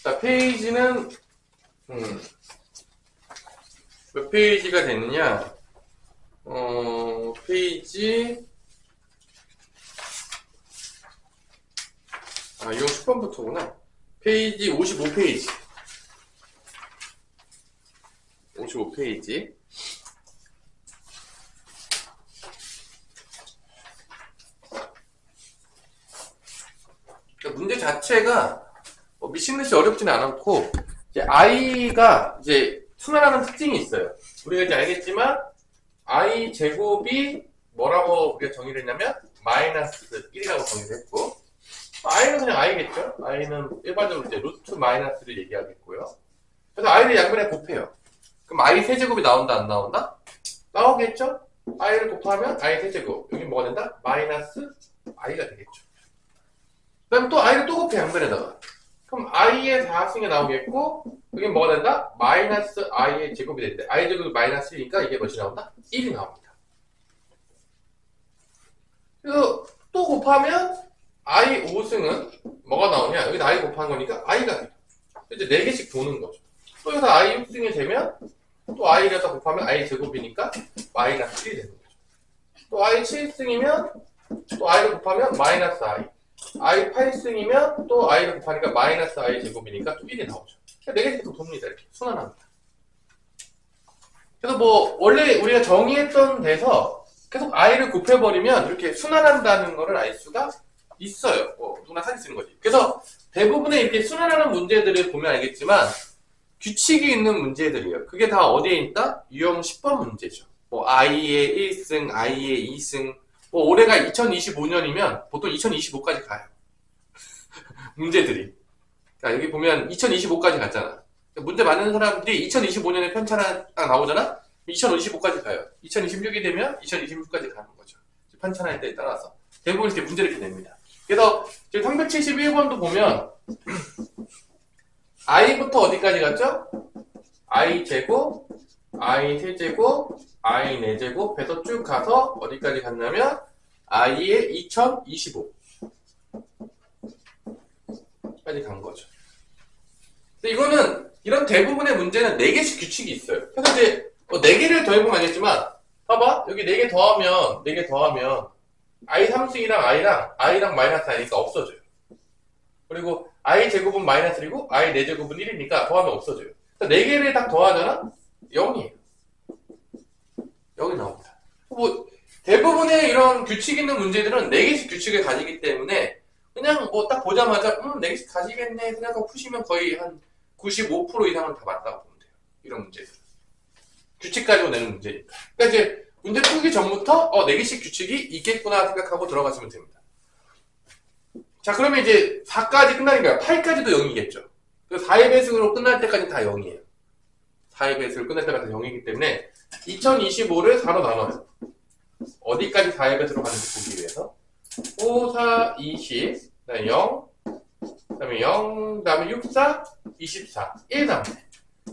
자, 페이지는 몇 페이지가 됐느냐? 페이지 이건 10번부터구나. 페이지 55페이지. 55페이지. 문제 자체가 미친듯이 어렵지는 않았고, 이제 i가 이제 순환하는 특징이 있어요. 우리가 이제 알겠지만, i 제곱이 뭐라고 우리가 정의를 했냐면, 마이너스 1이라고 정의를 했고, i는 그냥 i겠죠? i는 일반적으로 이제 루트 마이너스를 얘기하겠고요. 그래서 i를 양변에 곱해요. 그럼 i 세제곱이 나온다, 안 나온다? 나오겠죠? i를 곱하면 i 세제곱. 여기 뭐가 된다? 마이너스 i가 되겠죠. 그 다음에 또 i를 또 곱해, 양변에다가. 그럼 i의 4승이 나오겠고, 여기 뭐가 된다? 마이너스 i의 제곱이 된대. i 제곱이 마이너스 1이니까 이게 몇이 나온다? 1이 나옵니다. 그래서 또 곱하면 i 5승은 뭐가 나오냐? 여기 i 곱한 거니까 i가 돼요. 이제 4개씩 도는 거죠. 또 여기서 i 6승이 되면 또 i를 다 곱하면 i 제곱이니까 마이너스 1이 되는 거죠. 또 i 7승이면 또 i를 곱하면 마이너스 i 8승이면 또 i를 곱하니까 마이너스 i 제곱이니까 또 1이 나오죠. 4개씩 또 돕니다. 이렇게 순환합니다. 그래서 뭐 원래 우리가 정의했던 데서 계속 i를 곱해버리면 이렇게 순환한다는 거를 알 수가 있어요. 누구나 사실 쓰는 거지. 그래서 대부분의 이렇게 순환하는 문제들을 보면 알겠지만 규칙이 있는 문제들이에요. 그게 다 어디에 있다? 유형 10번 문제죠. 뭐 i의 1승, i의 2승. 뭐 올해가 2025년이면 보통 2025까지 가요. 문제들이. 자, 여기 보면 2025까지 갔잖아. 문제 맞는 사람들이 2025년에 편차가 딱 나오잖아? 2025까지 가요. 2026이 되면 2026까지 가는 거죠. 편차할 때에 따라서. 대부분 이렇게 문제를 이렇게 냅니다. 그래서 지금 371번도 보면 i부터 어디까지 갔죠? i 제곱, i 세제곱, i 4제곱 해서 쭉 가서 어디까지 갔냐면 i의 2025 까지 간 거죠. 근데 이거는 이런 대부분의 문제는 4개씩 규칙이 있어요. 그래서 이제 4개를 더해보면 알겠지만 봐봐 여기 4개 더하면 i 3승이랑 i랑 마이너스 i니까 없어져요. 그리고 i 제곱은 마이너스 1이고 i 4제곱은 1이니까 더하면 없어져요. 4개를 딱 더하잖아? 0이에요. 0이 나옵니다. 뭐 대부분의 이런 규칙 있는 문제들은 4개씩 규칙을 가지기 때문에 그냥 뭐 딱 보자마자 4개씩 가지겠네 생각하고 푸시면 거의 한 95% 이상은 다 맞다고 보면 돼요. 이런 문제들. 규칙 가지고 내는 문제니까. 그러니까 이제 문제 풀기 전부터 4개씩 규칙이 있겠구나 생각하고 들어가시면 됩니다. 자, 그러면 이제 4까지 끝나니까 8까지도 0이겠죠. 그래서 4의 배수로 끝날 때까지 다 0이에요. 4의 배수로 끝날 때까지 0이기 때문에 2025를 4로 나눠요. 어디까지 4의 배수로 가는지 보기 위해서 5, 4, 20, 그 다음에 0, 그 다음에 0, 그 다음에 6, 4, 24, 1 남네.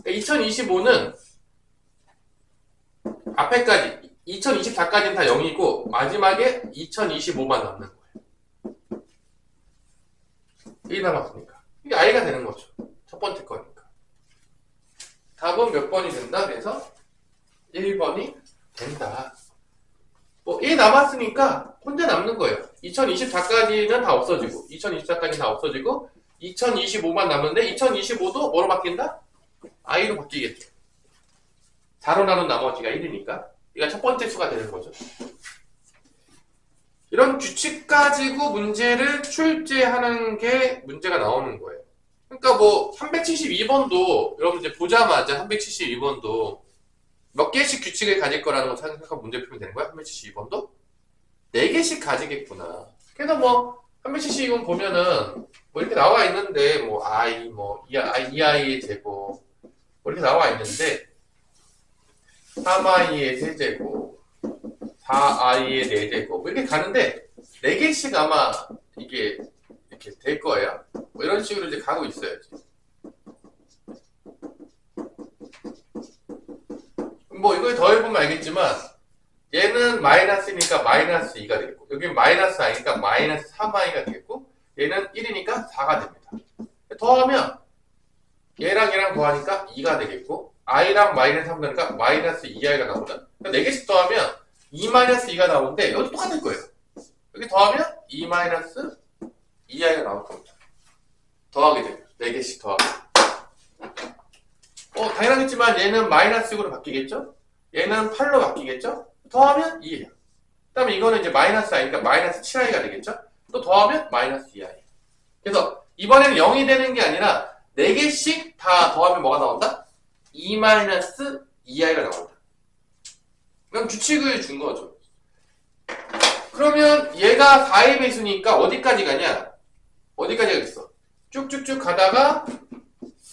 그러니까 2025는 앞에까지 2024까지는 다 0이고 마지막에 2025만 남는 거예요. 1 남았으니까. 이게 i가 되는 거죠. 첫 번째 거니까. 답은 몇 번이 된다? 그래서 1번이 된다. 뭐 1 남았으니까 혼자 남는 거예요. 2024까지는 다 없어지고 2024까지는 다 없어지고 2025만 남는데 2025도 뭐로 바뀐다? i로 바뀌겠죠. 4로 나눈 나머지가 1이니까 이가 첫 번째 수가 되는 거죠. 이런 규칙 가지고 문제를 출제하는 게 문제가 나오는 거예요. 그러니까 뭐 372번도 여러분 이제 보자마자 372번도 몇 개씩 규칙을 가질 거라는 걸 생각하고 문제 풀면 되는 거야? 372번도? 4개씩 가지겠구나. 그래서 뭐 372번 보면은 뭐 이렇게 나와 있는데 뭐 i 뭐 2i의 제곱 뭐 이렇게 나와 있는데 3i의 세제곱 4i의 4제곱 이렇게 가는데 4개씩 아마 이게 이렇게 될 거예요. 뭐 이런 식으로 이제 가고 있어야지. 뭐 이걸 더해보면 알겠지만 얘는 마이너스니까 마이너스 2가 되겠고 여기 마이너스 i니까 마이너스 3i가 되겠고 얘는 1이니까 4가 됩니다. 더하면 얘랑 얘랑 더하니까 2가 되겠고 i랑 마이너스 3 되니까 마이너스 2i가 나오거든. 4개씩 더하면 2 마이너스 2가 나오는데 여기 똑같을 거예요. 여기 더하면 2 마이너스 2i가 나올 겁니다. 더하게 되면 4개씩 더하면 당연하겠지만 얘는 마이너스 6으로 바뀌겠죠? 얘는 8로 바뀌겠죠? 더하면 2예요. 그 다음에 이거는 이제 마이너스 i니까 마이너스 7i가 되겠죠? 또 더하면 마이너스 2i. 그래서 이번에는 0이 되는 게 아니라 4개씩 다 더하면 뭐가 나온다? 2 마이너스 2i가 나온다. 그럼 규칙을 준 거죠. 그러면 얘가 4의 배수니까 어디까지 가냐? 어디까지 가겠어? 쭉쭉쭉 가다가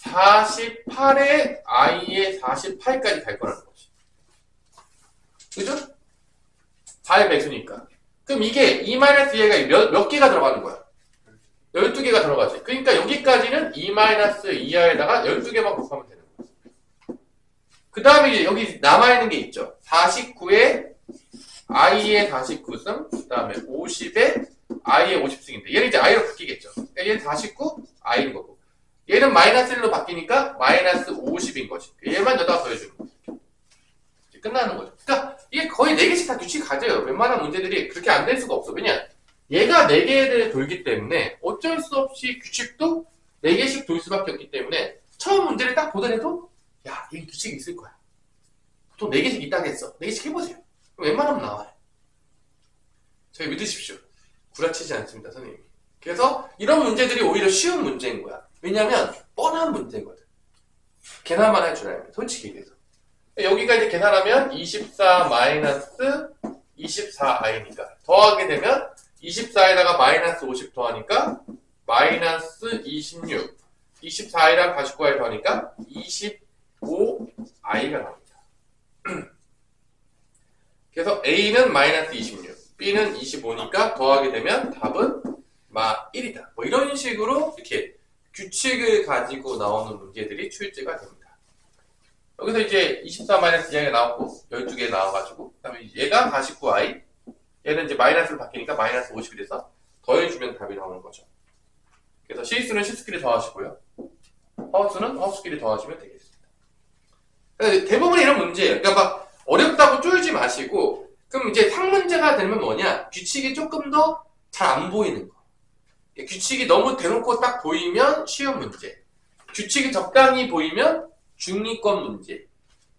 48에 i의 48까지 갈 거라는 거지. 그죠? 4의 배수니까. 그럼 이게 2-2i가 몇 개가 들어가는 거야? 12개가 들어가지. 그러니까 여기까지는 2-2i에다가 12개만 곱하면 되는 거야. 그 다음에 이제 여기 남아있는 게 있죠. 49에 i의 49승, 그 다음에 50에 i의 50승인데 얘는 이제 i로 바뀌겠죠. 그러니까 얘는 49, i인 거고. 얘는 마이너스 1로 바뀌니까 마이너스 50인 거지. 얘만 여기다가 더해주는 거지. 이제 끝나는 거죠. 그러니까 이게 거의 4개씩 다 규칙이 가져요. 웬만한 문제들이 그렇게 안 될 수가 없어. 왜냐? 얘가 4개를 돌기 때문에 어쩔 수 없이 규칙도 4개씩 돌 수밖에 없기 때문에 처음 문제를 딱 보더라도 야, 이 규칙이 있을 거야. 보통 4개씩 있다고 했어. 4개씩 해보세요. 웬만하면 나와요. 저희 믿으십시오. 구라치지 않습니다, 선생님이. 그래서 이런 문제들이 오히려 쉬운 문제인 거야. 왜냐면 뻔한 문제거든. 계산만 할 줄 알면 솔직히 얘기해서. 여기가 이제 계산하면 24 마이너스 24i니까 더하게 되면 24에다가 마이너스 50 더하니까 마이너스 26 24i랑 49i 더하니까 25i가 나옵니다. 그래서 A는 마이너스 26 B는 25니까 더하게 되면 답은 1이다. 뭐 이런 식으로 이렇게 규칙을 가지고 나오는 문제들이 출제가 됩니다. 여기서 이제 24-2i가 나왔고 12개 나와가지고 그 다음에 얘가 49i 얘는 이제 마이너스로 바뀌니까 마이너스 50이 돼서 더해주면 답이 나오는 거죠. 그래서 실수는 실수끼리 더하시고요. 허수는 허수끼리 더하시면 되겠습니다. 그러니까 대부분 이런 문제예요. 그러니까 막 어렵다고 쫄지 마시고 그럼 이제 상문제가 되면 뭐냐? 규칙이 조금 더 잘 안 보이는 거. 규칙이 너무 대놓고 딱 보이면 쉬운 문제. 규칙이 적당히 보이면 중위권 문제.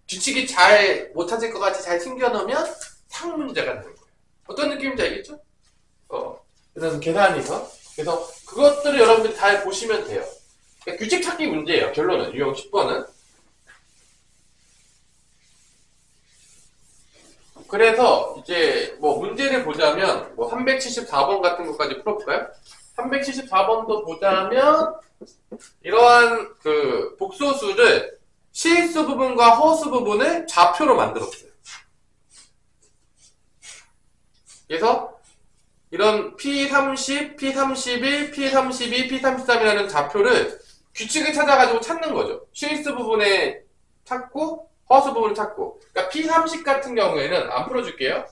규칙이 잘 못 찾을 것 같이 잘 숨겨놓으면 상문제가 되는 거예요. 어떤 느낌인지 알겠죠? 그래서 계산해서. 그래서 그것들을 여러분들이 잘 보시면 돼요. 그러니까 규칙 찾기 문제예요. 결론은. 유형 10번은. 그래서 이제 뭐 문제를 보자면 뭐 374번 같은 것까지 풀어볼까요? 374번도 보자면 이러한 그 복소수를 실수 부분과 허수 부분을 좌표로 만들었어요. 그래서 이런 P30, P31, P32, P33이라는 좌표를 규칙을 찾아가지고 찾는 거죠. 실수 부분에 찾고 허수 부분을 찾고. 그러니까 P30 같은 경우에는 안 풀어줄게요.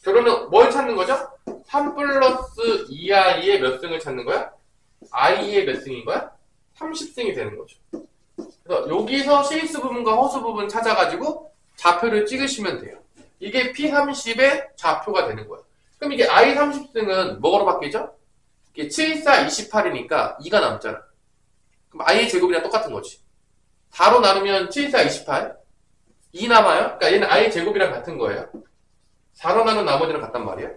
결론은 뭘 찾는 거죠? 3 플러스 2i의 몇 승을 찾는 거야? i의 몇 승인 거야? 30승이 되는 거죠. 그래서 여기서 실수 부분과 허수 부분 찾아가지고 좌표를 찍으시면 돼요. 이게 P30의 좌표가 되는 거예요. 그럼 이게 i 30승은 뭐로 바뀌죠? 이게 7, 4, 28이니까 2가 남잖아. 그럼 i의 제곱이랑 똑같은 거지. 4로 나누면 7, 4, 28. 2 남아요? 그러니까 얘는 i의 제곱이랑 같은 거예요. 4로 나눈 나머지랑 같단 말이야.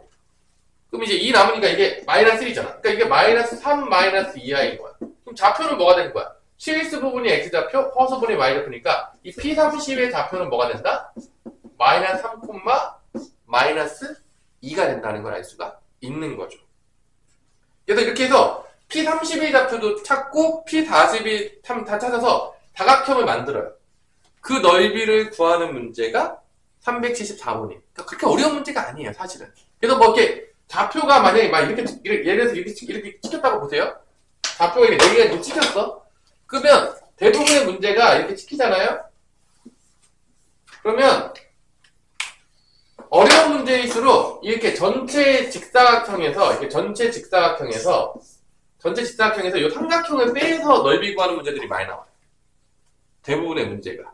그럼 이제 2 남으니까 이게 마이너스 1이잖아. 그러니까 이게 마이너스 3 마이너스 2i인 거야. 그럼 좌표는 뭐가 되는 거야? 실수 부분이 x좌표, 허수 부분이 y좌표니까 이 P30의 좌표는 뭐가 된다? 마이너스 3, 마이너스 2가 된다는 걸 알 수가 있는 거죠. 그래서 이렇게 해서 P30의 좌표도 찾고 P40이 다 찾아서 다각형을 만들어요. 그 넓이를 구하는 문제가 374번이에요. 그러니까 그렇게 어려운 문제가 아니에요, 사실은. 그래서 뭐 이렇게 좌표가 만약에 막 이렇게 예를 들어서 이렇게 찍혔다고 보세요. 좌표가 이렇게 4개가 이렇게 찍혔어. 그러면 대부분의 문제가 이렇게 찍히잖아요. 그러면 어려운 문제일수록 이렇게 전체 직사각형에서 이 삼각형을 빼서 넓이 구하는 문제들이 많이 나와요. 대부분의 문제가.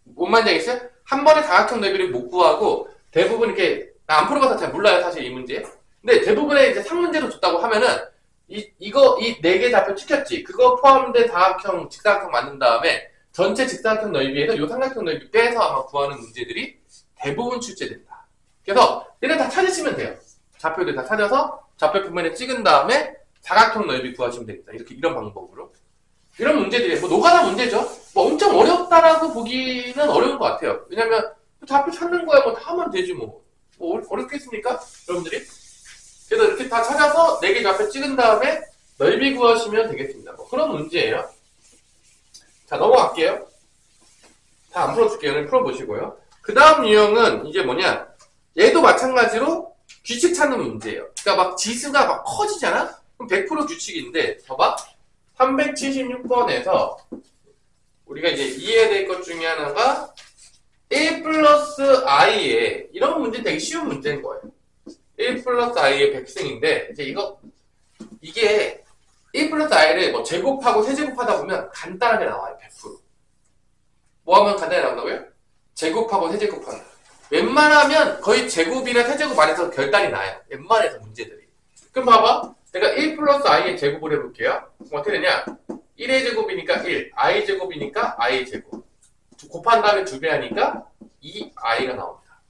뭔 말인지 알겠어요? 한 번에 다각형 넓이를 못 구하고 대부분 이렇게 안 풀어봐서 잘 몰라요 사실 이 문제. 근데 대부분의 이제 상문제로 줬다고 하면은 이 네 개 좌표 찍혔지. 그거 포함된 다각형, 직사각형 만든 다음에 전체 직사각형 넓이에서 요 삼각형 넓이 빼서 아마 구하는 문제들이 대부분 출제된다. 그래서 얘네 다 찾으시면 돼요. 좌표들 다 찾아서 좌표 표면에 찍은 다음에 사각형 넓이 구하시면 됩니다. 이런 방법으로. 이런 문제들이 뭐 노가다 문제죠. 뭐 엄청 어렵다라고 보기는 어려운 것 같아요. 왜냐면 좌표 찾는 거야 뭐 다 하면 되지 뭐. 뭐 어렵겠습니까? 여러분들이? 그래서 이렇게 다 찾아서 4개 좌표 찍은 다음에 넓이 구하시면 되겠습니다. 뭐 그런 문제예요. 자, 넘어갈게요. 다 안 풀어줄게요. 풀어보시고요. 그 다음 유형은 이제 뭐냐. 얘도 마찬가지로 규칙 찾는 문제예요. 그러니까 막 지수가 막 커지잖아? 그럼 100% 규칙인데, 봐봐. 376번에서 우리가 이제 이해해야 될 것 중에 하나가 1 플러스 i에 이런 문제 되게 쉬운 문제인 거예요. 1 플러스 i의 백승인데 이제 이게 1 플러스 i를 뭐 제곱하고 세제곱하다 보면 간단하게 나와요. 100%. 뭐 하면 간단하게 나온다고요? 제곱하고 세제곱하면. 웬만하면 거의 제곱이나 세제곱 안에서 결단이 나요. 웬만해서 문제들이. 그럼 봐봐. 내가 1 플러스 i의 제곱을 해볼게요. 그럼 어떻게 되냐? 1의 제곱이니까 1, i 제곱이니까 i의 제곱. 곱한 다음에 2배 하니까 2i가 나옵니다.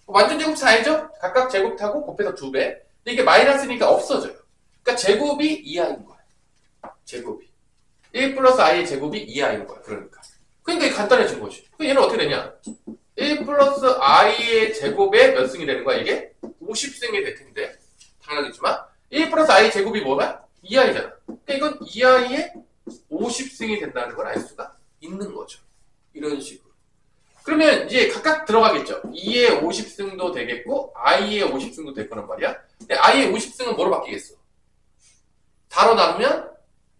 완전 제곱치 알죠? 각각 제곱하고 곱해서 2배. 근데 이게 마이너스니까 없어져요. 그러니까 제곱이 2i인 거예요. 제곱이. 1 플러스 i의 제곱이 2i인 거예요. 그러니까 이게 간단해진 거지. 그럼 얘는 어떻게 되냐? 1 플러스 i의 제곱에 몇 승이 되는 거야? 이게 50승이 될 텐데. 당연하겠지만 1 플러스 i 제곱이 뭐야? 2i잖아. 그러니까 이건 2i의 50승이 된다는 걸 알 수가 있는 거죠. 이런 식으로. 그러면 이제 각각 들어가겠죠. 2의 50승도 되겠고 i의 50승도 될 거란 말이야. 근데 i의 50승은 뭐로 바뀌겠어? 4로 나누면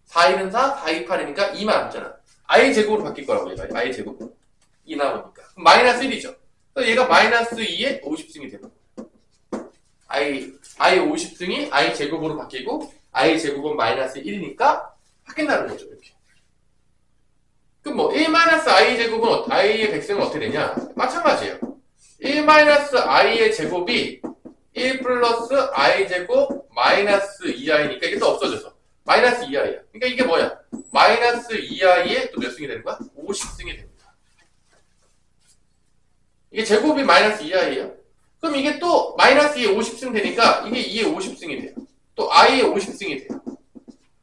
4, 1은 4, 4, 2, 8이니까 2만 남잖아. i 제곱으로 바뀔 거라고 얘가. i 제곱. 2 나오니까. 그럼 마이너스 1이죠. 그래서 얘가 마이너스 2의 50승이 되는 거야. i 50승이 i 제곱으로 바뀌고 i 제곱은 마이너스 1이니까 바뀐다는 거죠. 이렇게. 그럼 뭐 1-i 제곱은 i의 백승은 어떻게 되냐? 마찬가지예요. 1-i의 제곱이 1 플러스 i 제곱 마이너스 2i니까 이게 또 없어져서 마이너스 2i야. 그러니까 이게 뭐야? 마이너스 2i의 또 몇 승이 되는 거야? 50승이 됩니다. 이게 제곱이 마이너스 2i예요. 그럼 이게 또 마이너스 2의 50승 되니까 이게 2의 50승이 돼요. 또 i의 50승이 돼요.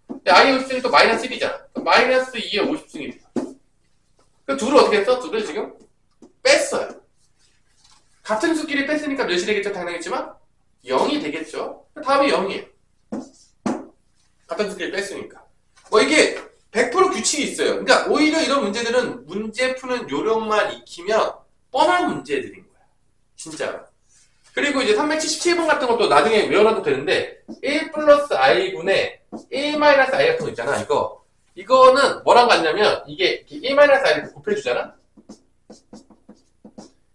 근데 i의 50승이 또 마이너스 1이잖아. 마이너스 2의 50승이 돼요. 그 둘을 어떻게 했어? 둘을 지금 뺐어요. 같은 수끼리 뺐으니까 몇이 되겠죠? 당연하겠지만 0이 되겠죠? 다음이 0이에요. 같은 수끼리 뺐으니까. 뭐 이게 100% 규칙이 있어요. 그러니까 오히려 이런 문제들은 문제 푸는 요령만 익히면 뻔한 문제들인 거야. 진짜로. 그리고 이제 377번 같은 것도 나중에 외워놔도 되는데 1 플러스 i분의 1 마이너스 i 같은 거 있잖아. 이거는 뭐랑 같냐면 이게 1-i를 곱해주잖아?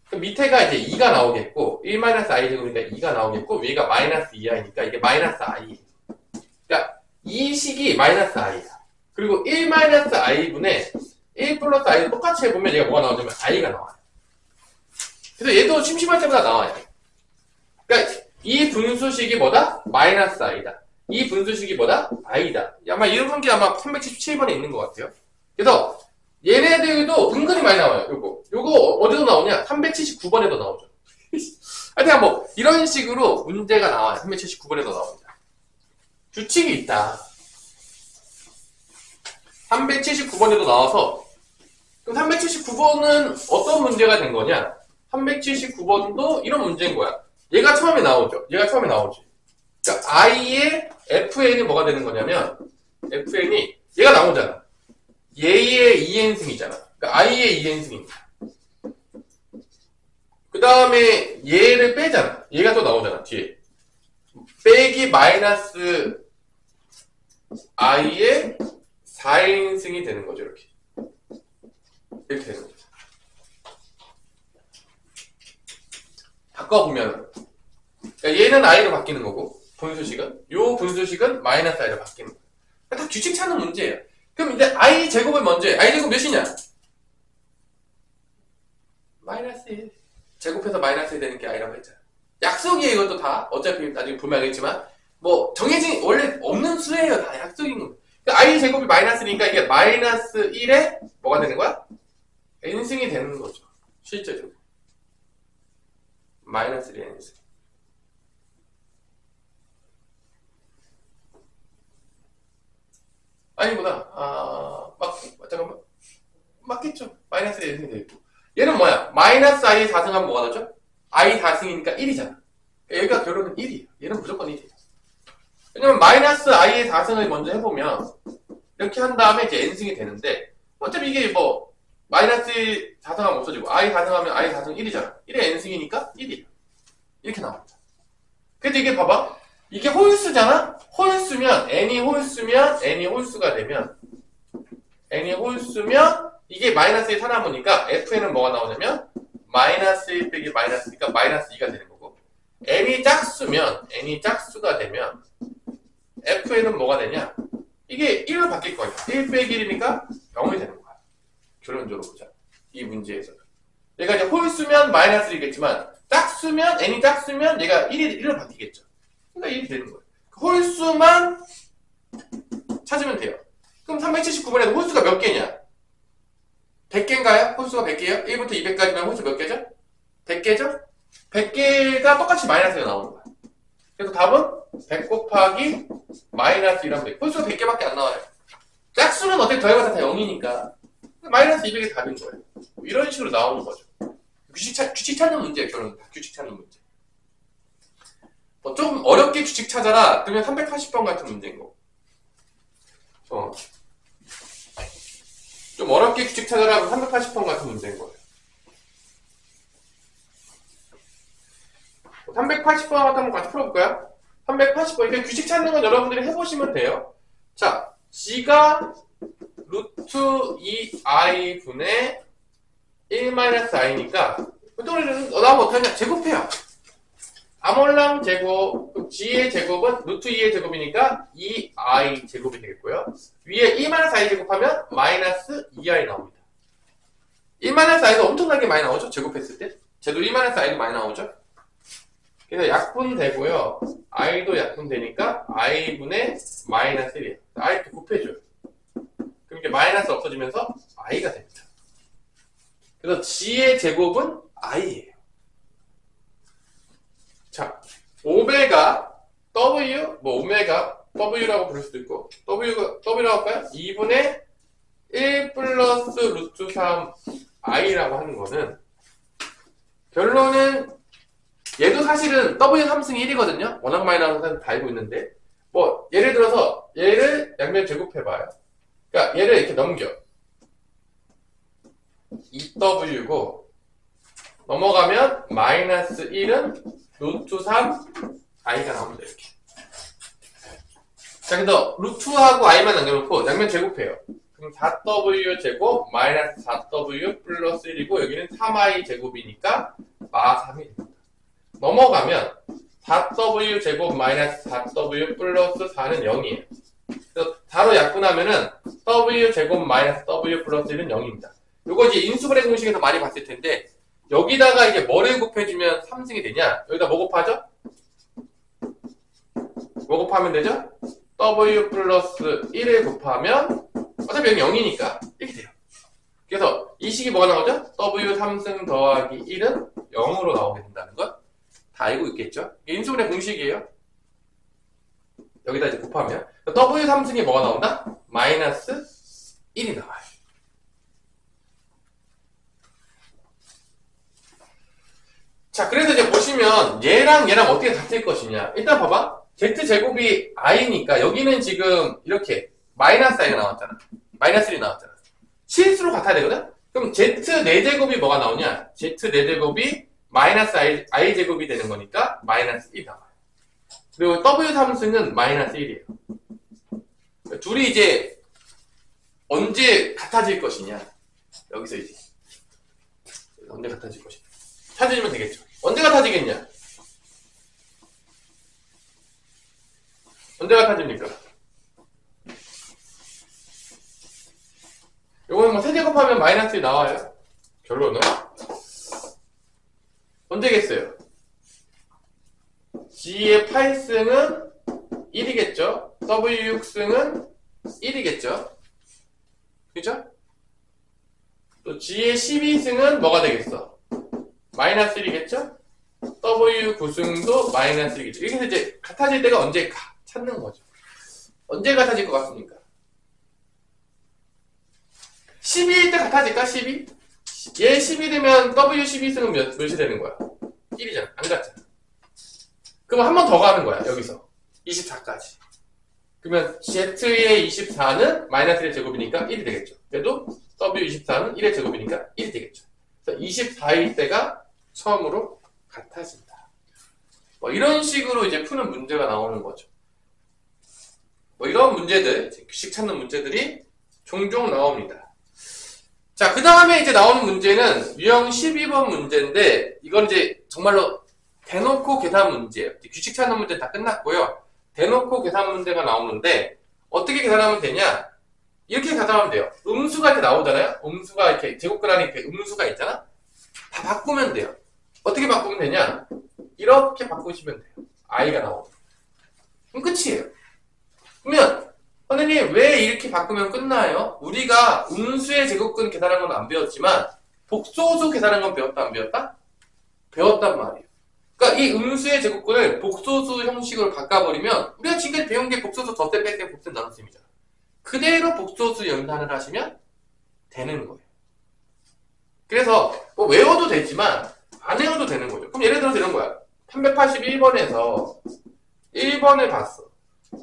그럼 밑에가 이제 2가 나오겠고 1-i 제곱인데 2가 나오겠고 위가 마이너스 2i니까 이게 마이너스 i. 그러니까 이 식이 마이너스 i야. 그리고 1-i분의 1 플러스 i를 똑같이 해보면 얘가 뭐가 나오냐면 i가 나와요. 그래서 얘도 심심할 때마다 나와요. 그러니까 이 분수식이 뭐다? 마이너스 i다. 이 분수식이 뭐다? i다. 아마 이런 게 아마 377번에 있는 것 같아요. 그래서 얘네들도 은근히 많이 나와요. 요거 어디서 나오냐? 379번에도 나오죠. 하여튼 뭐 이런 식으로 문제가 나와요. 379번에도 나옵니다. 규칙이 있다. 379번에도 나와서 그럼 379번은 어떤 문제가 된 거냐? 379번도 이런 문제인 거야. 얘가 처음에 나오죠. 그러니까 i의 fn이 뭐가 되는 거냐면 fn이 얘가 나오잖아. 얘의 2n승이잖아. 그러니까 i의 2n승입니다. 그 다음에 얘를 빼잖아. 얘가 또 나오잖아. 뒤에 빼기 마이너스 i의 4n승이 되는 거죠. 이렇게 되는 거죠. 바꿔보면 그러니까 얘는 i로 바뀌는 거고 분수식은 요 분수식은 마이너스 i로 바뀌는 거예요. 다 규칙 찾는 문제예요. 그럼 이제 I 제곱을 먼저 해. I 제곱 몇이냐? 마이너스 1. 제곱해서 마이너스 1 되는 게 I라고 했잖아. 약속이에요, 이것도 다. 어차피 나중에 보면 알겠지만. 뭐, 정해진, 원래 없는 수예요. 다 약속인 거. 그러니까 I 제곱이 마이너스니까 이게 마이너스 1에 뭐가 되는 거야? n승이 되는 거죠. 실제적으로. 마이너스 1의 n승. 아니구나. 잠깐만. 맞겠죠. 마이너스 1의 n승이 되겠고. 얘는 뭐야? 마이너스 i의 4승하면 뭐가 나죠? i 4승이니까 1이잖아. 여기가 결론은 1이에요. 얘는 무조건 1이에요. 왜냐면 마이너스 i의 4승을 먼저 해보면 이렇게 한 다음에 이제 n승이 되는데 어차피 이게 뭐 마이너스 4승하면 없어지고 i 4승하면 i 4승 1이잖아. 1의 n승이니까 1이에요. 이렇게 나옵니다. 근데 이게 봐봐. 이게 홀수잖아? 홀수면 n이 홀수가 되면 n이 홀수면 이게 마이너스 1 살아보니까 fn은 뭐가 나오냐면 마이너스 1 빼기 마이너스 2가 마이너스 2가 되는 거고 n이 짝수가 되면 fn은 뭐가 되냐? 이게 1로 바뀔 거야. 1 빼기 1이니까 0이 되는 거야. 결론적으로 보자. 이 문제에서. 얘가 이제 홀수면 마이너스 1이겠지만 n이 짝수면 얘가 1로 바뀌겠죠. 그러니까 1이 되는 거예요. 홀수만 찾으면 돼요. 그럼 379번에도 홀수가 몇 개냐? 100개인가요? 홀수가 100개예요? 1부터 200까지면 홀수 몇 개죠? 100개죠? 100개가 똑같이 마이너스가 나오는 거야. 그래서 답은 100 곱하기 마이너스 1하면 돼. 홀수가 100개밖에 안 나와요. 짝수는 어떻게 더해봐서 다 0이니까 마이너스 200이 답인 거예요. 이런 식으로 나오는 거죠. 규칙 찾는 문제예요. 결론은 다 규칙 찾는 문제. 좀 어렵게 규칙 찾아라. 그러면 380번 같은 문제인 거. 좀 어렵게 규칙 찾아라. 380번 같은 문제인 거예요. 380번 같은 거 같이 풀어볼까요? 380번. 이렇게 규칙 찾는 건 여러분들이 해보시면 돼요. 자, G가 루트 2i 분의 1-i니까 우리는 나오면 어떡하냐? 제곱해요. 아몰랑 제곱, G의 제곱은 루트 2의 제곱이니까 2i 제곱이 되겠고요. 위에 1-i 제곱하면 마이너스 2i 나옵니다. 1-i도 엄청나게 많이 나오죠? 제곱했을 때. 쟤도 1-i도 많이 나오죠? 그래서 약분되고요. i도 약분되니까 i분의 마이너스 1이에요. i도 곱해줘요. 그럼 이게 마이너스 없어지면서 i가 됩니다. 그래서 G의 제곱은 i예요. 자, 오메가 W, 오메가 W라고 부를 수도 있고 W라고 할까요? 2분의 1 플러스 루트 3 i라고 하는 거는 결론은 얘도 사실은 W 3승 1이거든요. 워낙 많이 나오는 사람 다 알고 있는데 뭐 예를 들어서 얘를 양면 제곱해봐요. 그러니까 얘를 이렇게 넘겨 2W고 넘어가면 마이너스 1은 루트 3 i가 나옵니다. 이렇게. 자, 그래서 루트하고 i만 남겨놓고 양면 제곱해요. 그럼 4w 제곱 마이너스 4w 플러스 1이고 여기는 3i 제곱이니까 마 3이 됩니다. 넘어가면 4w 제곱 마이너스 4w 플러스 4는 0이에요. 그래서 4로 약분하면은 w 제곱 마이너스 w 플러스 1은 0입니다. 요거 이제 인수분해 공식에서 많이 봤을 텐데 여기다가 이제 뭐를 곱해주면 3승이 되냐? 여기다 뭐 곱하죠? 뭐 곱하면 되죠? w 플러스 1을 곱하면 어차피 여기 0이니까 이렇게 돼요. 그래서 이 식이 뭐가 나오죠? w 3승 더하기 1은 0으로 나오게 된다는 것 다 알고 있겠죠? 이게 인수분해 공식이에요. 여기다 이제 곱하면 w 3승이 뭐가 나온다? 마이너스 1이 나와요. 자, 그래서 이제 보시면 얘랑 어떻게 같을 것이냐. 일단 봐봐. z제곱이 i니까 여기는 지금 이렇게 마이너스 i가 나왔잖아. 마이너스 1이 나왔잖아. 실수로 같아야 되거든? 그럼 z 4제곱이 뭐가 나오냐? z 4제곱이 마이너스 i 제곱이 되는 거니까 마이너스 1이 나와요. 그리고 w 3승은 마이너스 1이에요. 둘이 이제 언제 같아질 것이냐. 여기서 이제 언제 같아질 것이냐. 찾으시면 되겠죠. 언제 같아지겠냐? 언제 같아집니까? 곱하면 마이너스 1 나와요. 결론은 언제겠어요? G의 8승은 1이겠죠? W 6승은 1이겠죠? 그죠? 또 G의 12승은 뭐가 되겠어? 마이너스 1이겠죠? W 9승도 마이너스 1이겠죠? 이렇게 해서 이제 같아질 때가 언제일까? 찾는 거죠. 언제 같아질 것 같습니까? 12일 때 같아질까? 12? 얘 12되면 W 12승은 몇이 되는 거야? 1이잖아. 안 같잖아. 그럼 한 번 더 가는 거야. 여기서 24까지. 그러면 Z의 24는 마이너스 1의 제곱이니까 1이 되겠죠. 그래도 W24는 1의 제곱이니까 1이 되겠죠. 그래서 24일 때가 처음으로 같아진다. 뭐 이런 식으로 이제 푸는 문제가 나오는 거죠. 뭐 이런 문제들, 규칙 찾는 문제들이 종종 나옵니다. 자, 그 다음에 이제 나오는 문제는 유형 12번 문제인데, 이건 이제 정말로 대놓고 계산 문제예요. 규칙 찾는 문제 다 끝났고요. 대놓고 계산 문제가 나오는데, 어떻게 계산하면 되냐? 이렇게 계산하면 돼요. 음수가 이렇게 나오잖아요? 음수가 이렇게, 제곱근 안에 이렇게 음수가 있잖아? 다 바꾸면 돼요. 어떻게 바꾸면 되냐? 이렇게 바꾸시면 돼요. i가 나오고. 그럼 끝이에요. 그러면, 선생님, 왜 이렇게 바꾸면 끝나요? 우리가 음수의 제곱근 계산한 건 안 배웠지만, 복소수 계산한 건 배웠다, 안 배웠다? 배웠단 말이에요. 그러니까 이 음수의 제곱근을 복소수 형식으로 바꿔버리면, 우리가 지금까지 배운 게 복소수 덧셈, 뺄셈, 곱셈, 나눗셈이잖아. 그대로 복소수 연산을 하시면 되는 거예요. 그래서, 뭐 외워도 되지만, 안 외워도 되는 거죠. 그럼 예를 들어서 이런 거야. 381번에서 1번을 봤어.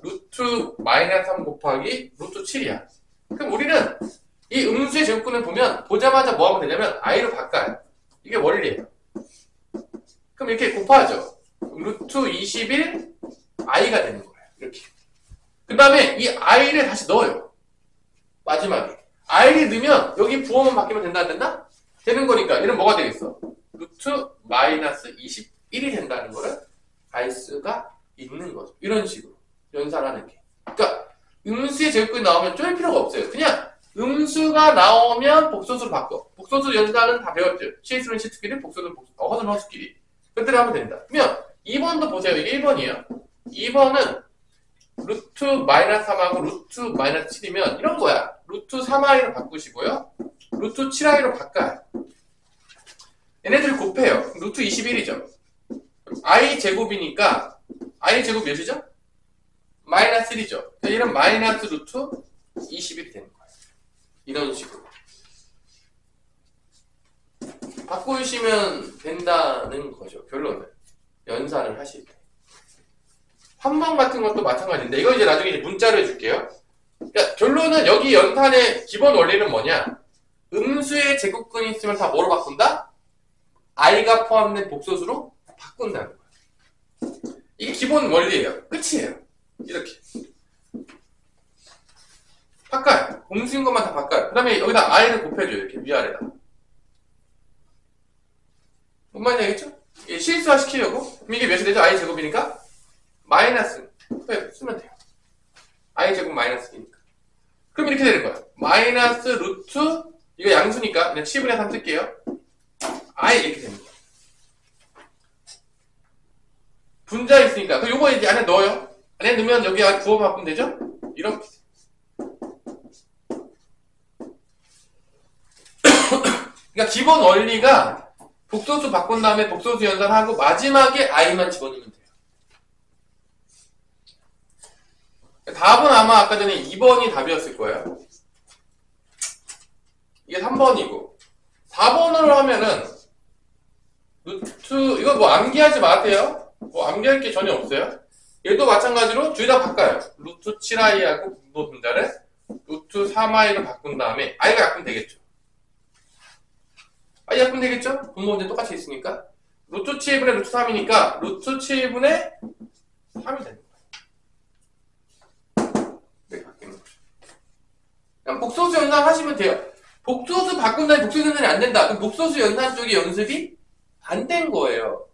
루트 마이너스 3 곱하기 루트 7이야. 그럼 우리는 이 음수의 제곱근을 보면 보자마자 뭐 하면 되냐면 i로 바꿔요. 이게 원리예요. 그럼 이렇게 곱하죠. 루트 21 i가 되는 거예요. 이렇게. 그 다음에 이 i를 다시 넣어요. 마지막에. i를 넣으면 여기 부호만 바뀌면 된다 안 된다? 되는 거니까 얘는 뭐가 되겠어? 루트 마이너스 21이 된다는 거를 알 수가 있는 거죠. 이런 식으로 연산하는 게. 그러니까 음수의 제곱근이 나오면 쫄 필요가 없어요. 그냥 음수가 나오면 복소수로 바꿔. 복소수 연산은 다 배웠죠. 실수는 실수끼리, 복소는 복수, 허수는 허수끼리. 그때를 하면 된다. 그러면 2번도 보세요. 이게 1번이에요. 2번은 루트 마이너스 3하고 루트 마이너스 7이면 이런 거야. 루트 3i로 바꾸시고요. 루트 7i로 바꿔요. 얘네들 곱해요. 루트 21이죠. i 제곱이니까 i 제곱 몇이죠? 마이너스 1이죠. 얘는 마이너스 루트 21이 되는 거예요. 이런 식으로. 바꾸시면 된다는 거죠. 결론은. 연산을 하실 때. 한번 같은 것도 마찬가지인데, 이거 이제 나중에 문자로 해줄게요. 그러니까 결론은 여기 연산의 기본 원리는 뭐냐? 음수의 제곱근이 있으면 다 뭐로 바꾼다? i가 포함된 복소수로 바꾼다는 거예요. 이게 기본 원리예요. 끝이에요. 이렇게. 바꿔요. 음수인 것만 다 바꿔요. 그 다음에 여기다 i를 곱해줘요. 이렇게 위아래다. 뭔 말인지 알겠죠? 실수화 시키려고. 그럼 이게 몇이 되죠? i 제곱이니까? 마이너스. 쓰면 돼요. i 제곱 마이너스 2니까. 그럼 이렇게 되는 거야. 마이너스 루트, 이거 양수니까 그냥 7분의 3 쓸게요. i 이렇게 되는 거야. 분자 있으니까. 그럼 요거 이제 안에 넣어요. 안에 넣으면 여기 부호 바꾸면 되죠? 이렇게. 그러니까 기본 원리가 복소수 바꾼 다음에 복소수 연산하고 마지막에 i만 집어넣으면 돼요. 답은 아마 아까 전에 2번이 답이었을 거예요. 이게 3번이고 4번으로 하면은 루트, 이거 뭐 암기하지 마세요. 뭐 암기할 게 전혀 없어요. 얘도 마찬가지로 둘 다 바꿔요. 루트 7i하고 분모 분자를 루트 3i로 바꾼 다음에 i가 약분 되겠죠. i 약분 되겠죠? 분모 분자 똑같이 있으니까 루트 7분의 루트 3이니까 루트 7분의 3이 되는 거예요. 네, 바뀌는 거죠. 그냥 복소수 연산 하시면 돼요. 복소수 바꾼 다음에 복소수 연산이 안 된다. 그럼 복소수 연산 쪽의 연습이 안 된 거예요.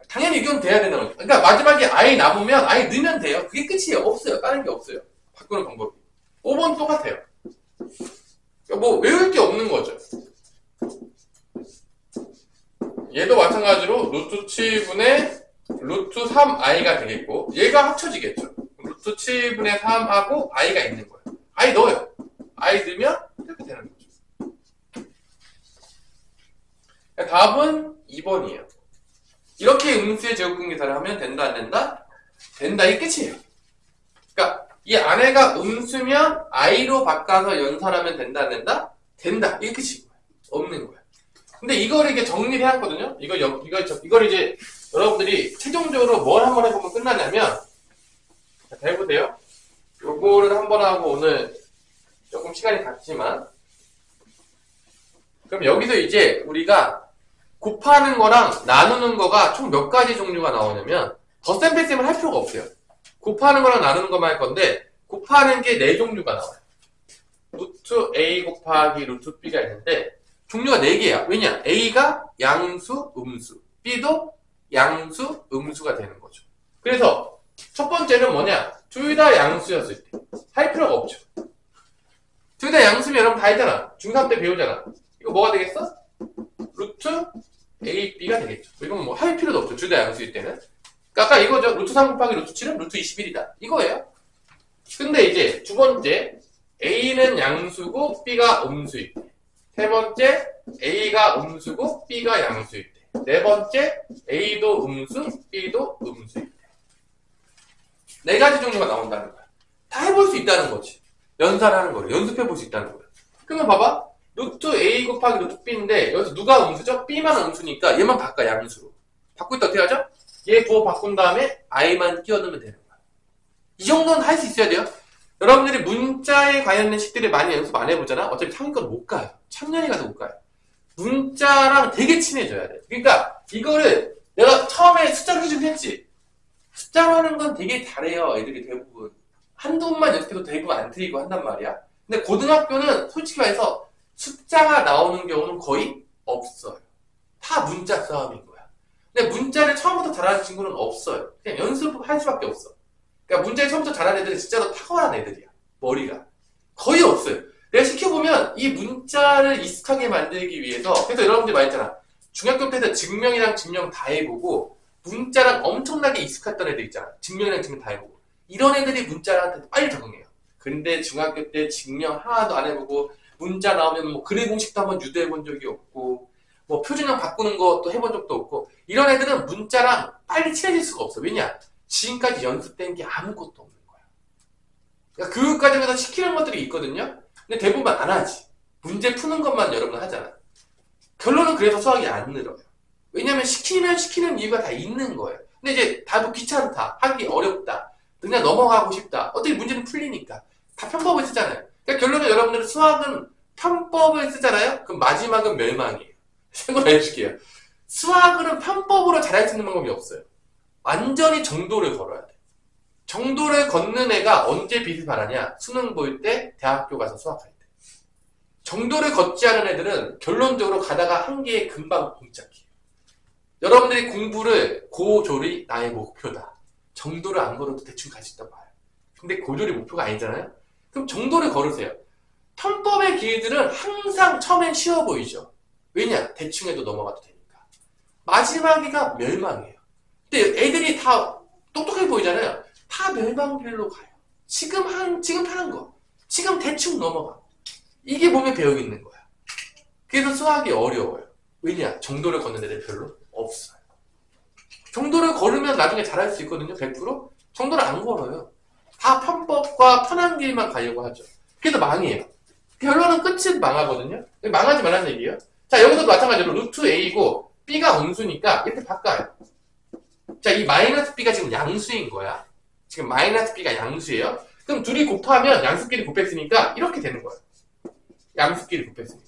당연히 이건 돼야 된다는 거죠. 그러니까 마지막에 i 남으면 i 넣으면 돼요. 그게 끝이에요. 없어요. 다른 게 없어요. 바꾸는 방법이. 5번 똑같아요. 뭐 외울 게 없는 없는 거죠. 얘도 마찬가지로 루트 7분의 루트 3i가 되겠고 얘가 합쳐지겠죠. 루트 7분의 3하고 i가 있는 거예요. i 넣어요. i 넣으면 이렇게 되는 거죠. 답은 2번이에요. 이렇게 음수의 제곱근 계산을 하면 된다 안 된다? 된다. 이게 끝이에요. 그러니까 이 안에가 음수면 i로 바꿔서 연산하면 된다 안 된다? 된다. 이게 끝인 거예요. 없는 거예요. 근데 이걸 이게 정리를 해왔거든요. 이걸 이제 여러분들이 최종적으로 뭘 한번 해보면 끝나냐면, 자, 해보세요. 요거를 한번 하고 오늘 조금 시간이 갔지만, 그럼 여기서 이제 우리가 곱하는 거랑 나누는 거가 총 몇 가지 종류가 나오냐면, 덧셈 뺄셈을 할 필요가 없어요. 곱하는 거랑 나누는 것만 할 건데, 곱하는 게 4종류가 나와요. 루트 A 곱하기 루트 B가 있는데, 종류가 4개야. 왜냐? A가 양수, 음수. B도 양수, 음수가 되는 거죠. 그래서 첫 번째는 뭐냐? 둘 다 양수였을 때. 할 필요가 없죠. 둘 다 양수면 여러분 다 알잖아. 중3 때 배우잖아. 이거 뭐가 되겠어? 루트 A, B가 되겠죠. 이건 뭐 할 필요도 없죠. 둘 다 양수일 때는. 그러니까 아까 이거죠. 루트 3 곱하기 루트 7은 루트 21이다. 이거예요. 근데 이제 두 번째, A는 양수고 B가 음수일 때. 세 번째, A가 음수고 B가 양수일 때. 네 번째, A도 음수, B도 음수일 때. 4가지 종류가 나온다는 거야. 다 해볼 수 있다는 거지. 연산하는 거를 연습해볼 수 있다는 거야. 그러면 봐봐. 루트 A 곱하기 루트 B인데 여기서 누가 음수죠? B만 음수니까 얘만 바꿔, 양수로. 바꿀 때 어떻게 하죠? 얘 부호 바꾼 다음에 I만 끼워넣으면 되는 거야. 이 정도는 할 수 있어야 돼요. 여러분들이 문자에 관련된 식들을 많이 연습 안 해보잖아? 어차피 상위권 못 가요. 참년이 가서 못 가요. 문자랑 되게 친해져야 돼. 그러니까 이거를 내가 처음에 숫자로 해주긴 했지. 숫자로 하는 건 되게 잘해요. 애들이 대부분. 한두 번만 연습해도 대부분 안 틀리고 한단 말이야. 근데 고등학교는 솔직히 말해서 숫자가 나오는 경우는 거의 없어요. 다 문자 싸움인 거야. 근데 문자를 처음부터 잘하는 친구는 없어요. 그냥 연습할 수밖에 없어. 그러니까 문제를 처음부터 잘하는 애들은 진짜 더 탁월한 애들이야. 머리가. 거의 없어요. 내가 시켜보면 이 문자를 익숙하게 만들기 위해서, 그래서 여러분들이 말했잖아. 중학교 때는 증명이랑 증명 다 해보고 문자랑 엄청나게 익숙했던 애들 있잖아. 증명이랑 증명 다 해보고. 이런 애들이 문자한테 빨리 적응해요. 근데 중학교 때 증명 하나도 안 해보고 문자 나오면 뭐 그래 공식도 한번 유도해본 적이 없고 뭐 표준형 바꾸는 것도 해본 적도 없고 이런 애들은 문자랑 빨리 친해질 수가 없어. 왜냐? 지금까지 연습된 게 아무것도 없는 거야. 그러니까 교육 과정에서 시키는 것들이 있거든요. 근데 대부분 안 하지. 문제 푸는 것만 여러분 하잖아. 결론은 그래서 수학이 안 늘어요. 왜냐면 시키면 시키는 이유가 다 있는 거예요. 근데 이제 다도 귀찮다, 하기 어렵다, 그냥 넘어가고 싶다. 어떻게 문제는 풀리니까 다 편법을 쓰잖아요. 그러니까 결론은 여러분들은 수학은 편법을 쓰잖아요. 그럼 마지막은 멸망이에요. 생각을 해줄게요. 수학은 편법으로 잘할 수 있는 방법이 없어요. 완전히 정도를 걸어야 돼. 정도를 걷는 애가 언제 빛을 발하냐? 수능 볼 때, 대학교 가서 수학할 때. 정도를 걷지 않은 애들은 결론적으로 가다가 한계에 금방 봉착해요. 여러분들이 공부를 고졸이 나의 목표다. 정도를 안 걸어도 대충 갈 수 있다고 봐요. 근데 고졸이 목표가 아니잖아요? 그럼 정도를 걸으세요. 편법의 길들은 항상 처음엔 쉬워 보이죠. 왜냐? 대충 해도 넘어가도 되니까. 마지막이가 멸망이에요. 근데 애들이 다 똑똑해 보이잖아요. 다 멸망길로 가요. 지금 하는 거. 지금 대충 넘어가. 이게 몸에 배어 있는 거야. 그래서 수학이 어려워요. 왜냐? 정도를 걷는 애들 별로 없어요. 정도를 걸으면 나중에 잘할 수 있거든요. 100%? 정도를 안 걸어요. 다 편법과 편한 길만 가려고 하죠. 그래서 망해요. 결론은 끝은 망하거든요. 망하지 말라는 얘기예요. 자, 여기서도 마찬가지로 루트 A고 B가 음수니까 이렇게 바꿔요. 자, 이 마이너스 B가 지금 양수인 거야. 지금 마이너스 B가 양수예요. 그럼 둘이 곱하면 양수끼리 곱했으니까 이렇게 되는 거예요. 양수끼리 곱했으니까.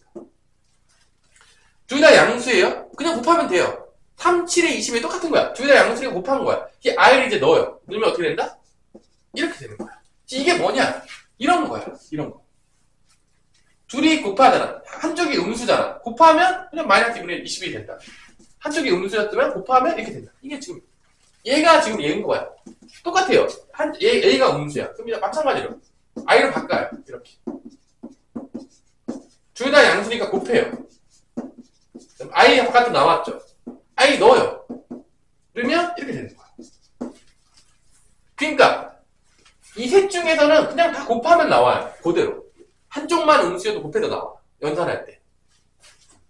둘 다 양수예요. 그냥 곱하면 돼요. 3, 7에 20에 똑같은 거야. 둘 다 양수니까 곱한 거야. 이 I를 이제 넣어요. 넣으면 어떻게 된다? 이렇게 되는 거야. 이게 뭐냐? 이런 거야. 이런 거. 둘이 곱하잖아. 한쪽이 음수잖아. 곱하면 그냥 마이너스 2분의 20이 된다. 한쪽이 음수였으면 곱하면 이렇게 된다. 이게 지금 얘가 지금 얘인 거야. 똑같아요. A가 음수야. 그럼 이제 마찬가지로 I를 바꿔요. 이렇게. 둘 다 양수 양수니까 곱해요. 그럼 i 바깥으로 나왔죠. i 넣어요. 그러면 이렇게 되는 거야. 그러니까 이 셋 중에서는 그냥 다 곱하면 나와요. 그대로. 한쪽만 음수여도 곱해도 나와. 연산할 때.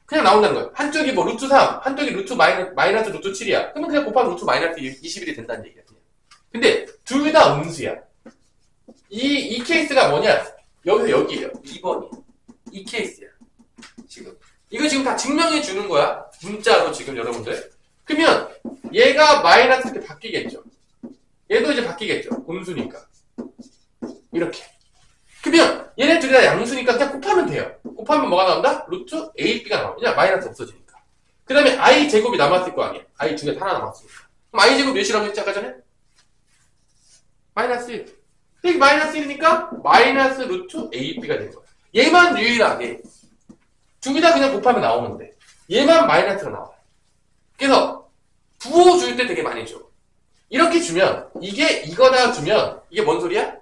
그냥 나온다는 거예요. 한쪽이 뭐 루트 3, 한쪽이 루트 마이너스 루트 7이야. 그러면 그냥 곱하면 루트 마이너스 21이 된다는 얘기야. 근데 둘 다 음수야. 이 케이스가 뭐냐? 여기서 여기에요. 2번이. 이 케이스야. 지금. 이거 지금 다 증명해 주는 거야. 문자로 지금 여러분들. 그러면 얘가 마이너스 이렇게 바뀌겠죠. 얘도 이제 바뀌겠죠. 음수니까. 이렇게. 그러면 얘네 둘이 다 양수니까 그냥 곱하면 돼요. 곱하면 뭐가 나온다? 루트 AB가 나와. 그냥 마이너스 없어지니까. 그 다음에 I 제곱이 남았을 거 아니야. I 중에 하나 남았으니까. 그럼 I 제곱 몇이라고 했지 아까 전에? 마이너스 1. 이게 마이너스 1이니까 마이너스 루트 AB가 된 거야. 얘만 유일하게 두 개 다 그냥 곱하면 나오는데 얘만 마이너스가 나와요. 그래서 부호줄 때 되게 많이 줘. 이렇게 주면 이게 이거다 주면 이게 뭔 소리야?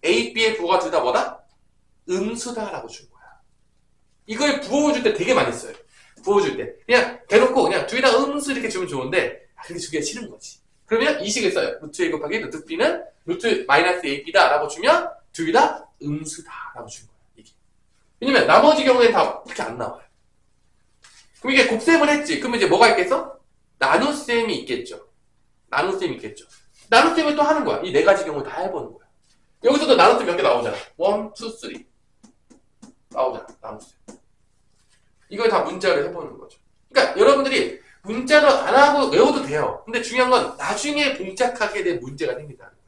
A, B의 부호가 둘 다 뭐다? 음수다라고 준 거야. 이걸 부호 줄 때 되게 많이 써요. 부호 줄 때. 그냥 대놓고 그냥 둘 다 음수 이렇게 주면 좋은데 그게 주기가 싫은 거지. 그러면 이 식을 써요. 루트 A 곱하기 루트 B는 루트 마이너스 AB다 라고 주면 둘 다 음수다 라고 준 거야. 이게. 왜냐면 나머지 경우에는 다 이렇게 안 나와요. 그럼 이게 곱셈을 했지. 그러면 이제 뭐가 있겠어? 나눗셈이 있겠죠. 나눗셈이 있겠죠. 나눗셈을 또 하는 거야. 이 네 가지 경우 다 해보는 거야. 여기서도 나눗셈 몇 개 나오잖아. 1, 2, 3 나오잖아. 나눗셈. 이걸 다 문자를 해보는 거죠. 그러니까 여러분들이 문자로 안 하고 외워도 돼요. 근데 중요한 건 나중에 봉착하게 된 문제가 생긴다는 거야.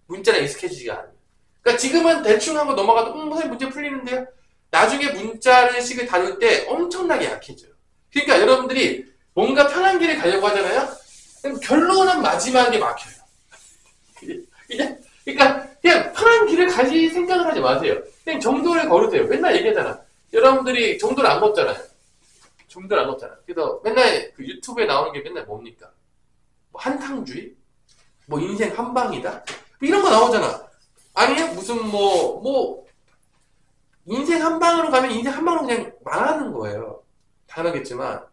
문자랑 익숙해지지가 않아요. 그러니까 지금은 대충 하고 넘어가도 선생님 문제 풀리는데요. 나중에 문자를 식을 다룰 때 엄청나게 약해져요. 그러니까 여러분들이 뭔가 편한 길을 가려고 하잖아요. 결론은 마지막에 막혀요. 그러니까 그냥 편한 길을 가실 생각을 하지 마세요. 그냥 정도를 걸으세요. 맨날 얘기하잖아. 여러분들이 정도를 안 걷잖아요. 정도를 안 걷잖아. 그래서 맨날 그 유튜브에 나오는 게 맨날 뭡니까? 뭐 한탕주의? 뭐 인생 한방이다? 이런 거 나오잖아. 아니 무슨 인생 한방으로 가면 인생 한방으로 그냥 망하는 거예요. 당연하겠지만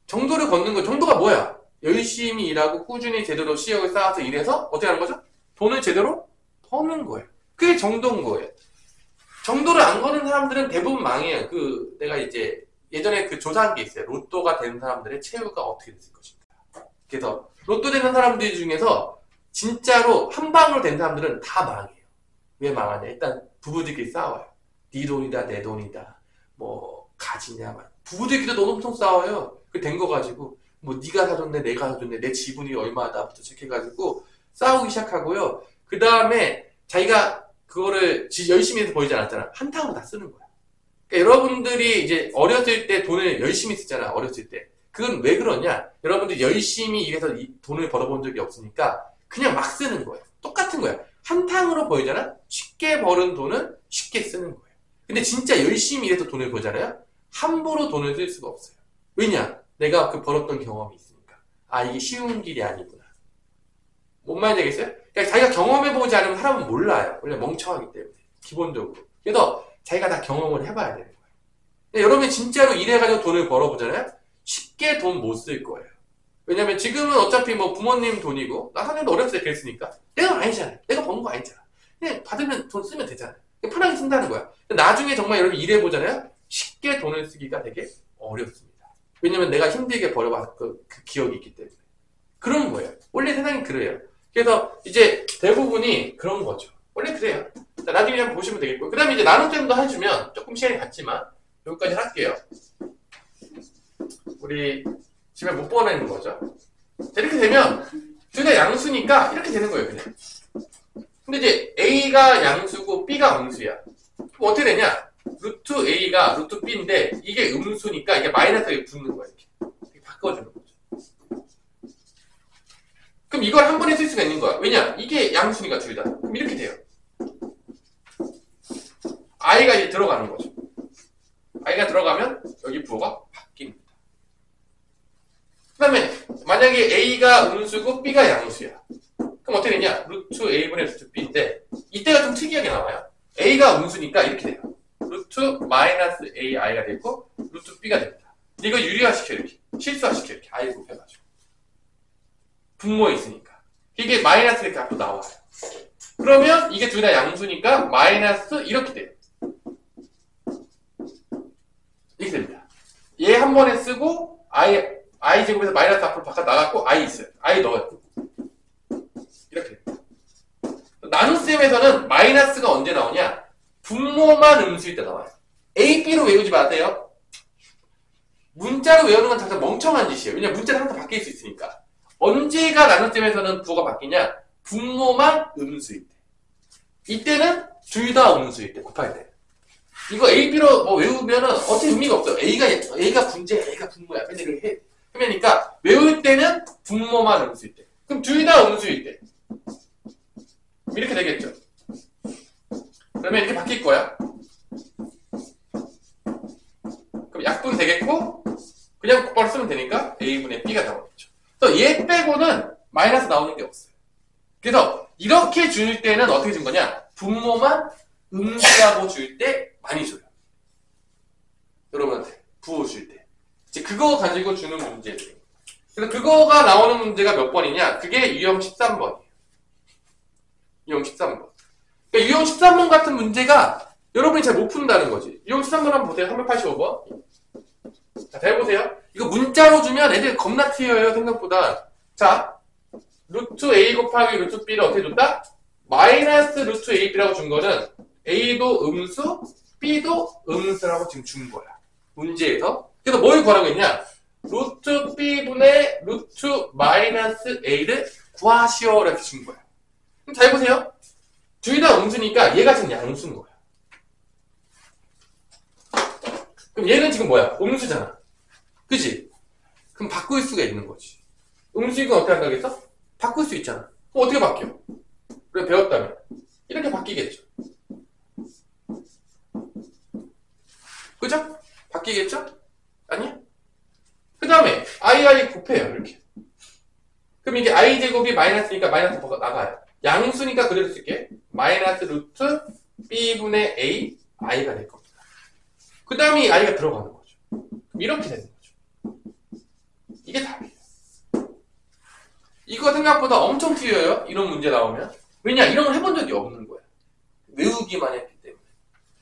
정도를 걷는 거. 정도가 뭐야? 열심히 일하고 꾸준히 제대로 실력을 쌓아서 일해서 어떻게 하는 거죠? 돈을 제대로 버는 거예요. 그게 정도인 거예요. 정도를 안 거는 사람들은 대부분 망해요. 내가 이제 예전에 조사한 게 있어요. 로또가 된 사람들의 최후가 어떻게 됐을 것인가. 그래서 로또 되는 사람들 중에서 진짜로 한 방으로 된 사람들은 다 망해요. 왜 망하냐? 일단 부부들끼리 싸워요. 네 돈이다, 내 돈이다. 뭐 가지냐, 부부들끼리도 엄청 싸워요. 그 된 거 가지고 뭐 네가 사줬네, 내가 사줬네, 내 지분이 얼마다부터 시작해가지고 싸우기 시작하고요. 그 다음에 자기가 그거를 열심히 해서 벌지 않았잖아. 한탕으로 다 쓰는 거야. 그러니까 여러분들이 이제 어렸을 때 돈을 열심히 쓰잖아. 어렸을 때. 그건 왜 그러냐? 여러분들이 열심히 일해서 돈을 벌어본 적이 없으니까 그냥 막 쓰는 거예요. 똑같은 거야. 한탕으로 벌잖아. 쉽게 벌은 돈은 쉽게 쓰는 거예요. 근데 진짜 열심히 일해서 돈을 벌잖아요. 함부로 돈을 쓸 수가 없어요. 왜냐? 내가 벌었던 경험이 있으니까. 아, 이게 쉬운 길이 아니구나. 뭔 말인지 알겠어요? 그러니까 자기가 경험해보지 않으면 사람은 몰라요. 원래 멍청하기 때문에. 기본적으로. 그래서 자기가 다 경험을 해봐야 되는 거예요. 근데 여러분이 진짜로 일해가지고 돈을 벌어보잖아요? 쉽게 돈 못 쓸 거예요. 왜냐면 지금은 어차피 뭐 부모님 돈이고, 나 사람도 어렸을 때 그랬으니까. 내가 아니잖아요. 내가 번 거 아니잖아. 그냥 받으면 돈 쓰면 되잖아요. 편하게 쓴다는 거야. 나중에 정말 여러분 일해보잖아요? 쉽게 돈을 쓰기가 되게 어렵습니다. 왜냐면 내가 힘들게 벌어봤던 그 기억이 있기 때문에. 그런 거예요. 원래 세상이 그래요. 그래서 이제 대부분이 그런 거죠. 원래 그래요. 자, 나중에 한번 보시면 되겠고. 그 다음에 이제 나눗셈도 해주면 조금 시간이 갔지만 여기까지 할게요. 우리 집에 못 보내는 거죠. 자, 이렇게 되면 둘 다 양수니까 이렇게 되는 거예요. 그냥. 근데 이제 A가 양수고 B가 음수야. 그럼 어떻게 되냐? 루트 A가 루트 B인데 이게 음수니까 이게 마이너스에 붙는 거야. 이렇게 바꿔주는 거죠. 그럼 이걸 한 번에 쓸 수가 있는 거야. 왜냐? 이게 양수니까 둘 다. 그럼 이렇게 돼요. I가 이제 들어가는 거죠. I가 들어가면 여기 부호가 바뀝니다. 그 다음에 만약에 A가 음수고 B가 양수야. 그럼 어떻게 되냐? 루트 A분의 루트 B인데 이때가 좀 특이하게 나와요. A가 음수니까 이렇게 돼요. 루트 루트 마이너스 AI가 되고 루트 B가 됩니다. 이거 유리화시켜 이렇게. 실수화시켜 이렇게. I 곱해가지고. 분모에 있으니까. 이게 마이너스 이렇게 앞으로 나와요. 그러면 이게 둘 다 양수니까 마이너스 이렇게 돼요. 이렇게 됩니다. 얘 한 번에 쓰고 I 제곱에서 마이너스 앞으로 바깥 나갔고 I 있어요. I 넣어요. 이렇게 됩니다. 나눗셈에서는 마이너스가 언제 나오냐? 분모만 음수일 때 나와요. A, B로 외우지 마세요. 문자로 외우는 건 잠깐 멍청한 짓이에요. 왜냐면 문자는 항상 바뀔 수 있으니까. 언제가 나눗셈에서는 부호가 바뀌냐? 분모만 음수일 때. 이때는 둘 다 음수일 때, 곱할 때. 이거 A, B로 뭐 외우면은 어떻게 의미가 없어요. A가 분재, A가 분모야. 맨날 이렇게 해. 그러니까 외울 때는 분모만 음수일 때. 그럼 둘 다 음수일 때. 이렇게 되겠죠. 그러면 이렇게 바뀔 거야. 그럼 약분 되겠고, 그냥 곧바로 쓰면 되니까 A분의 B가 나오겠죠. 그래서 얘 빼고는 마이너스 나오는 게 없어요. 그래서 이렇게 줄 때는 어떻게 준 거냐? 분모만 음수라고 줄 때 많이 줘요. 여러분한테 부호 줄 때. 이제 그거 가지고 주는 문제예요. 그래서 그거가 나오는 문제가 몇 번이냐? 그게 유형 13번이에요. 유형 13번. 그러니까 유형 13번 같은 문제가 여러분이 잘 못 푼다는 거지. 유형 13번 한번 보세요. 385번. 자, 잘 보세요. 이거 문자로 주면 애들 겁나 튀어요, 생각보다. 자, 루트 A 곱하기 루트 B를 어떻게 줬다? 마이너스 루트 AB라고 준 거는 A도 음수, B도 음수라고 지금 준 거야. 문제에서. 그래서 뭘 구하라고 했냐? 루트 B분의 루트 마이너스 A를 구하시오. 이렇게 준 거야. 그럼 잘 보세요. 둘 다 음수니까 얘가 지금 양수인 거야. 그럼 얘는 지금 뭐야? 음수잖아. 그치? 그럼 바꿀 수가 있는 거지. 음수이건 어떻게 한다겠어? 바꿀 수 있잖아. 그럼 어떻게 바뀌어? 그래, 배웠다면. 이렇게 바뀌겠죠. 그죠? 바뀌겠죠? 아니야? 그 다음에 i 곱해요. 이렇게. 그럼 이게 i제곱이 마이너스니까 마이너스 나가요. 양수니까 그대로 쓸게. 마이너스 루트 b분의 a, i가 될 겁니다. 그 다음에 i가 들어가는 거죠. 그럼 이렇게 되는 거죠. 이게 답이에요. 이거 생각보다 엄청 튀어요. 이런 문제 나오면. 왜냐? 이런 걸 해본 적이 없는 거야. 외우기만 했기 때문에.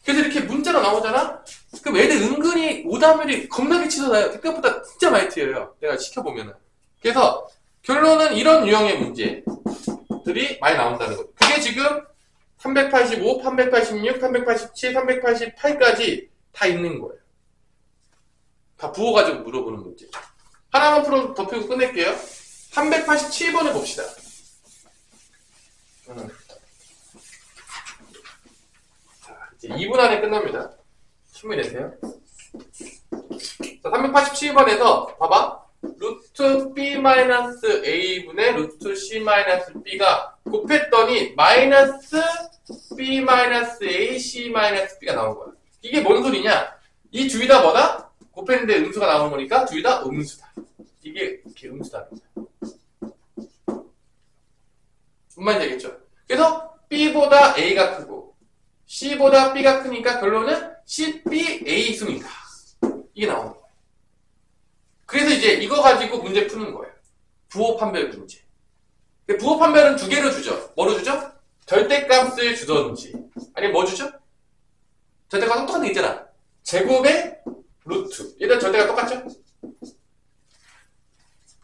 그래서 이렇게 문자로 나오잖아? 그럼 애들 은근히 오답률이 겁나게 치솟아요. 생각보다 진짜 많이 튀어요. 내가 시켜보면은. 그래서 결론은 이런 유형의 문제들이 많이 나온다는 거죠. 그게 지금 385, 386, 387, 388까지 다 있는 거예요. 다 부호 가지고 물어보는 문제. 하나만 더 풀고 끝낼게요. 387번을 봅시다. 자, 이제 2분 안에 끝납니다. 충분히 내세요. 자, 387번에서 봐봐. 루트 B-A분의 루트 C-B가 곱했더니 마이너스 B-A, C-B가 나온 거야. 이게 뭔 소리냐? 이 둘 다 뭐다? 곱했는데 음수가 나오는 거니까 둘 다 음수다. 이게 이렇게 음수다. 무슨 말인지 알겠죠? 그래서 B보다 A가 크고 C보다 B가 크니까 결론은 C, B, A 수니까 이게 나오는 거예요. 그래서 이제 이거 가지고 문제 푸는 거예요. 부호 판별 문제. 부호 판별은 두 개로 주죠. 뭐로 주죠? 절대값을 주던지 아니면 뭐 주죠? 절대값 똑같은 게 있잖아. 제곱의 루트. 얘들 절대값 똑같죠?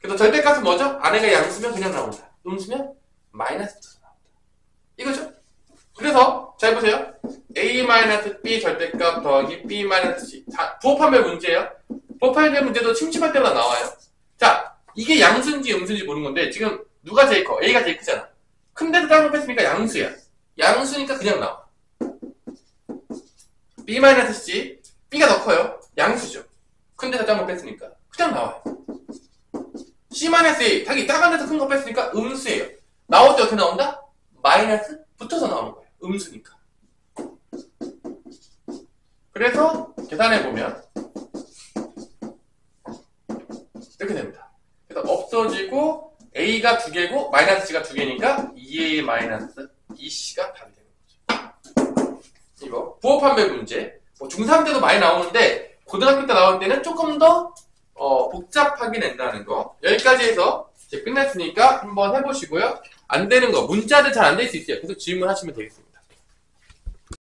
그래서 절대값은 뭐죠? 안에가 양수면 그냥 나온다. 음수면 마이너스 나온다. 이거죠? 그래서 잘 보세요. A-B 절대값 더하기 B-C. 자, 부호 판별 문제예요. 부호 판별 문제도 침침할 때마다 나와요. 자, 이게 양수인지 음수인지 모르는 건데 지금 누가 제일 커? A가 제일 크잖아. 큰데도 짝을 뺐으니까 양수야. 양수니까 그냥 나와. B-C. B가 더 커요. 양수죠. 큰데도 짝을 뺐으니까 그냥 나와요. C-A. 자기 작은 데서 큰 거 뺐으니까 음수예요. 나올 때 어떻게 나온다? 마이너스 붙어서 나오는 거예요. 음수니까. 그래서 계산해보면 이렇게 됩니다. 그래서 없어지고 A가 2개고 마이너스 C가 2개니까 2A 마이너스 2C가 답이 되는 거죠. 이거 부호 판별 문제. 뭐 중3 때도 많이 나오는데 고등학교 때 나올 때는 조금 더 복잡하게 낸다는 거. 여기까지 해서 이제 끝났으니까 한번 해보시고요. 안 되는 거, 문자들 잘 안 될 수 있어요. 계속 질문하시면 되겠습니다.